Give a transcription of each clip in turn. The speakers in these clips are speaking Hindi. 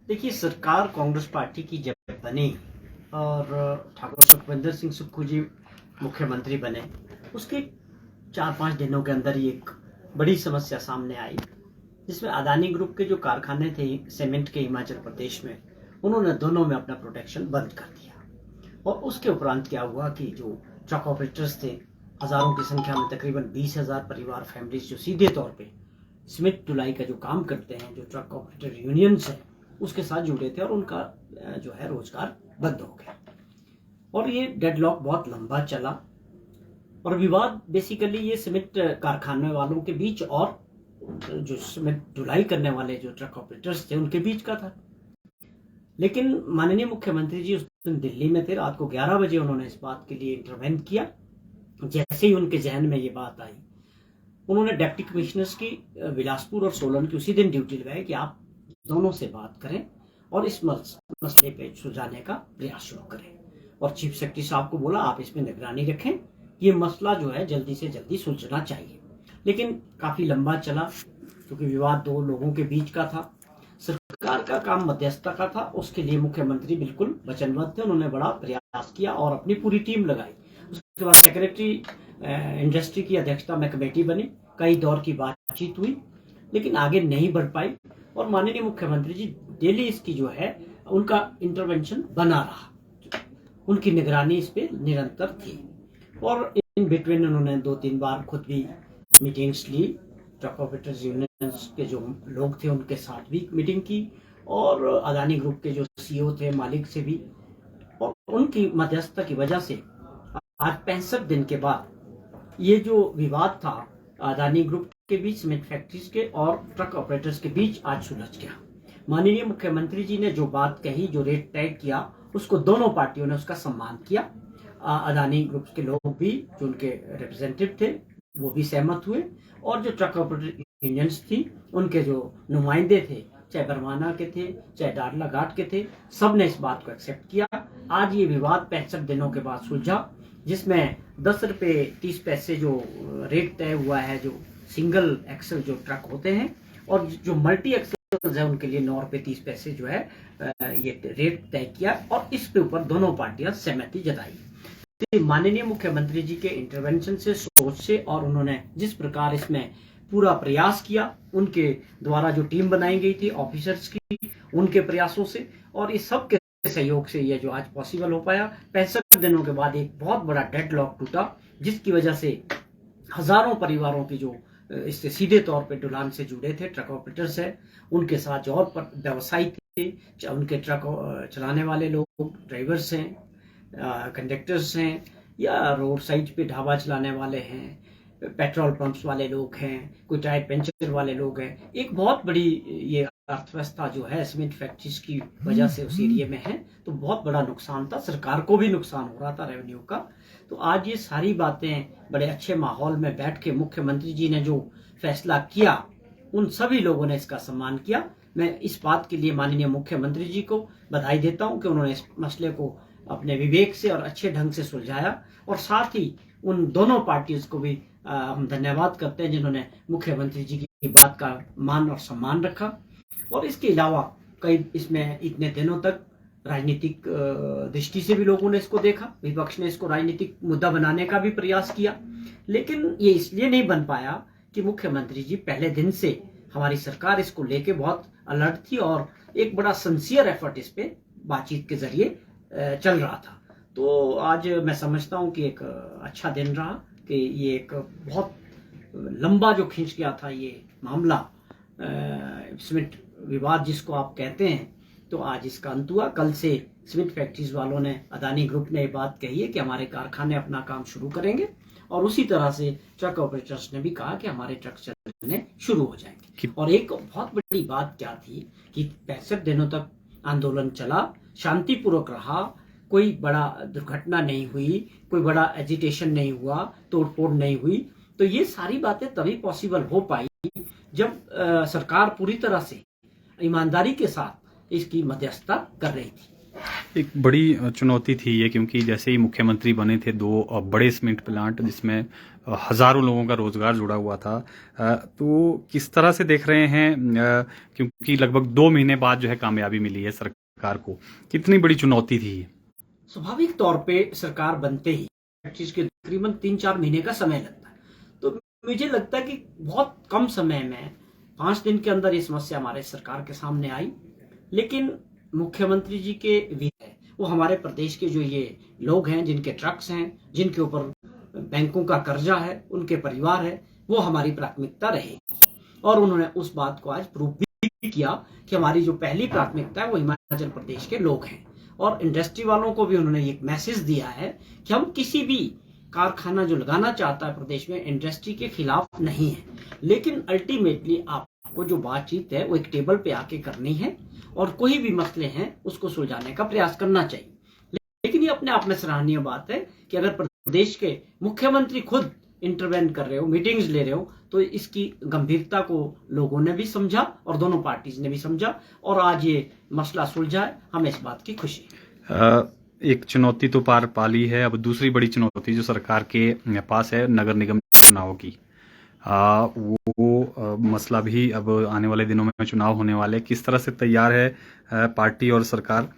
देखिए, सरकार कांग्रेस पार्टी की जब बनी और ठाकुर सुखविंदर सिंह सुक्खू जी मुख्यमंत्री बने, उसके 4-5 दिनों के अंदर ही एक बड़ी समस्या सामने आई, जिसमें अदानी ग्रुप के जो कारखाने थे सीमेंट के हिमाचल प्रदेश में, उन्होंने दोनों में अपना प्रोटेक्शन बंद कर दिया। और उसके उपरांत क्या हुआ कि जो ट्रक ऑपरेटर्स थे, हजारों की संख्या में, तकरीबन 20,000 परिवार, फैमिलीज जो सीधे तौर पे सीमेंट ढुलाई का जो काम करते हैं, जो ट्रक ऑपरेटर यूनियंस है उसके साथ जुड़े थे, और उनका जो है रोजगार बंद हो गया। और ये डेडलॉक बहुत लंबा चला, और विवाद बेसिकली ये सीमेंट कारखाने वालों के बीच और जो सीमेंट ढुलाई करने वाले जो ट्रक ऑपरेटर्स थे उनके बीच का था। लेकिन माननीय मुख्यमंत्री जी उस दिन दिल्ली में थे, रात को 11 बजे उन्होंने इस बात के लिए इंटरवेन किया। जैसे ही उनके जहन में ये बात आई, उन्होंने डिप्टी कमिश्नर्स की बिलासपुर और सोलन की उसी दिन ड्यूटी लगाई कि आप दोनों से बात करें और इस मसले पे सुलझाने का प्रयास शुरू करें। और चीफ सेक्रेटरी साहब को बोला, आप इसमें निगरानी रखें, ये मसला जो है जल्दी से जल्दी सुलझना चाहिए। लेकिन काफी लंबा चला, क्योंकि विवाद दो लोगों के बीच का था। सरकार का काम मध्यस्थता का था, उसके लिए मुख्यमंत्री बिल्कुल वचनबद्ध थे। उन्होंने बड़ा प्रयास किया और अपनी पूरी टीम लगाई। उसके बाद सेक्रेटरी इंडस्ट्री की अध्यक्षता में कमेटी बनी, कई दौर की बातचीत हुई, लेकिन आगे नहीं बढ़ पाई। और माननीय मुख्यमंत्री जी डेली इसकी जो है उनका इंटरवेंशन बना रहा, उनकी निगरानी इस पे निरंतर थी। और इन बिटवीन उन्होंने 2-3 बार खुद भी मीटिंग्स ली, ट्रक ऑपरेटर्स यूनियंस के जो लोग थे उनके साथ भी मीटिंग की, और अदानी ग्रुप के जो सीईओ थे, मालिक से भी। और उनकी मध्यस्थता की वजह से आज 65 दिन के बाद ये जो विवाद था अदानी ग्रुप के बीच, सीमेंट फैक्ट्रीज के और ट्रक ऑपरेटर्स के बीच, आज सुलझ गया। माननीय मुख्यमंत्री जी ने जो बात कही, जो रेट तय किया, उसको दोनों पार्टियों ने उसका सम्मान किया। अदानी ग्रुप के लोग भी, जो उनके रिप्रेजेंटेटिव थे, वो भी सहमत हुए, और जो ट्रक ऑपरेटर यूनियंस थी उनके जो नुमाइंदे थे, चाहे बरवाना के थे चाहे डाडला घाट के थे, सब ने इस बात को एक्सेप्ट किया। आज ये विवाद 65 दिनों के बाद सुलझा, जिसमें 10 रुपये 30 पैसे जो रेट तय हुआ है, जो सिंगल एक्सल जो ट्रक होते हैं, और जो मल्टी एक्सल है उनके लिए 9 रुपये 30 पैसे जो है ये रेट तय किया। और इसके ऊपर दोनों पार्टियां सहमति जताई। तो माननीय मुख्यमंत्री जी के इंटरवेंशन से, सोच से, और उन्होंने जिस प्रकार इसमें पूरा प्रयास किया, उनके द्वारा जो टीम बनाई गई थी ऑफिसर्स की, उनके प्रयासों से और इस सब के सहयोग से ये जो आज पॉसिबल हो पाया। 65 दिनों के बाद एक बहुत बड़ा डेडलॉक टूटा, जिसकी वजह से हजारों परिवारों की जो इससे सीधे तौर पे ढुलान से जुड़े थे, ट्रक ऑपरेटर्स है, उनके साथ जो और व्यवसायी थे, उनके ट्रक चलाने वाले लोग, ड्राइवर्स हैं, कंडक्टर्स हैं, या रोड साइड पे ढाबा चलाने वाले हैं, पेट्रोल पंप्स वाले लोग हैं, कोई टायर पंचर वाले लोग हैं, एक बहुत बड़ी ये अर्थव्यवस्था जो है सीमेंट फैक्ट्रीज की वजह से उस एरिया में है। तो बहुत बड़ा नुकसान था, सरकार को भी नुकसान हो रहा था रेवेन्यू का। तो आज ये सारी बातें बड़े अच्छे माहौल में बैठ के मुख्यमंत्री जी ने जो फैसला किया, उन सभी लोगों ने इसका सम्मान किया। मैं इस बात के लिए माननीय मुख्यमंत्री जी को बधाई देता हूं कि उन्होंने इस मसले को अपने विवेक से और अच्छे ढंग से सुलझाया, और साथ ही उन दोनों पार्टियों को भी हम धन्यवाद करते हैं जिन्होंने मुख्यमंत्री जी की बात का मान और सम्मान रखा। और इसके अलावा कई इसमें इतने दिनों तक राजनीतिक दृष्टि से भी लोगों ने इसको देखा, विपक्ष ने इसको राजनीतिक मुद्दा बनाने का भी प्रयास किया, लेकिन ये इसलिए नहीं बन पाया कि मुख्यमंत्री जी पहले दिन से, हमारी सरकार इसको लेके बहुत अलर्ट थी और एक बड़ा सिंसियर एफर्ट इस पे बातचीत के जरिए चल रहा था। तो आज मैं समझता हूं कि एक अच्छा दिन रहा, कि ये एक बहुत लंबा जो खींच गया था ये मामला, सीमेंट विवाद जिसको आप कहते हैं, तो आज इसका अंत हुआ। कल से सीमेंट फैक्ट्रीज वालों ने, अदानी ग्रुप ने ये बात कही है कि हमारे कारखाने अपना काम शुरू करेंगे, और उसी तरह से ट्रक ऑपरेटर्स ने भी कहा कि हमारे ट्रक चलने शुरू हो जाएंगे। और एक बहुत बड़ी बात क्या थी कि 65 दिनों तक आंदोलन चला, शांतिपूर्वक रहा, कोई बड़ा दुर्घटना नहीं हुई, कोई बड़ा एजिटेशन नहीं हुआ, तोड़फोड़ नहीं हुई। तो ये सारी बातें तभी पॉसिबल हो पाई जब सरकार पूरी तरह से ईमानदारी के साथ इसकी मध्यस्थता कर रही थी। एक बड़ी चुनौती थी ये, क्योंकि जैसे ही मुख्यमंत्री बने थे दो बड़े सीमेंट प्लांट जिसमें हजारों लोगों का रोजगार जुड़ा हुआ था। तो किस तरह से देख रहे हैं, क्योंकि लगभग 2 महीने बाद जो है कामयाबी मिली है सरकार को, कितनी बड़ी चुनौती थी ये? स्वाभाविक तौर पे सरकार बनते ही चीज के तकरीबन 3-4 महीने का समय लगता है। तो मुझे लगता है कि बहुत कम समय में 5 दिन के अंदर ये समस्या हमारे सरकार के सामने आई। लेकिन मुख्यमंत्री जी के विजय, वो हमारे प्रदेश के जो ये लोग हैं, जिनके ट्रक्स हैं, जिनके ऊपर बैंकों का कर्जा है, उनके परिवार है, वो हमारी प्राथमिकता रहे। और उन्होंने उस बात को आज प्रूव भी किया कि हमारी जो पहली प्राथमिकता है वो हिमाचल प्रदेश के लोग हैं। और इंडस्ट्री वालों को भी उन्होंने एक मैसेज दिया है कि हम किसी भी कारखाना जो लगाना चाहता है प्रदेश में, इंडस्ट्री के खिलाफ नहीं है, लेकिन अल्टीमेटली आपको जो बातचीत है वो एक टेबल पे आके करनी है और कोई भी मसले हैं उसको सुलझाने का प्रयास करना चाहिए। लेकिन ये अपने आप में सराहनीय बात है कि अगर प्रदेश के मुख्यमंत्री खुद इंटरवेन कर रहे हो, मीटिंग्स ले रहे हो, तो इसकी गंभीरता को लोगों ने भी समझा और दोनों पार्टीज ने भी समझा और आज ये मसला सुलझा है, हमें इस बात की खुशी है। एक चुनौती तो पार पा ली है, अब दूसरी बड़ी चुनौती जो सरकार के पास है नगर निगम चुनाव की। वो मसला भी अब आने वाले दिनों में चुनाव होने वाले, किस तरह से तैयार है पार्टी और सरकार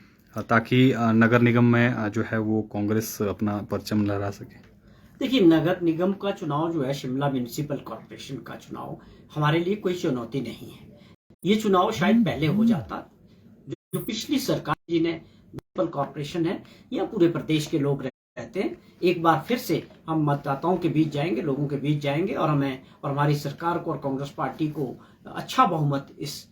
ताकि नगर निगम में जो है वो कांग्रेस अपना परचम लहरा सके? देखिए, नगर निगम का चुनाव जो है, शिमला म्यूनिसिपल कॉर्पोरेशन का चुनाव हमारे लिए कोई चुनौती नहीं है। ये चुनाव शायद पहले हो जाता। जो पिछली सरकार जी ने म्यूनिसिपल कॉर्पोरेशन है, या पूरे प्रदेश के लोग रहते हैं, एक बार फिर से हम मतदाताओं के बीच जाएंगे, लोगों के बीच जाएंगे और हमें और हमारी सरकार को और कांग्रेस पार्टी को अच्छा बहुमत इस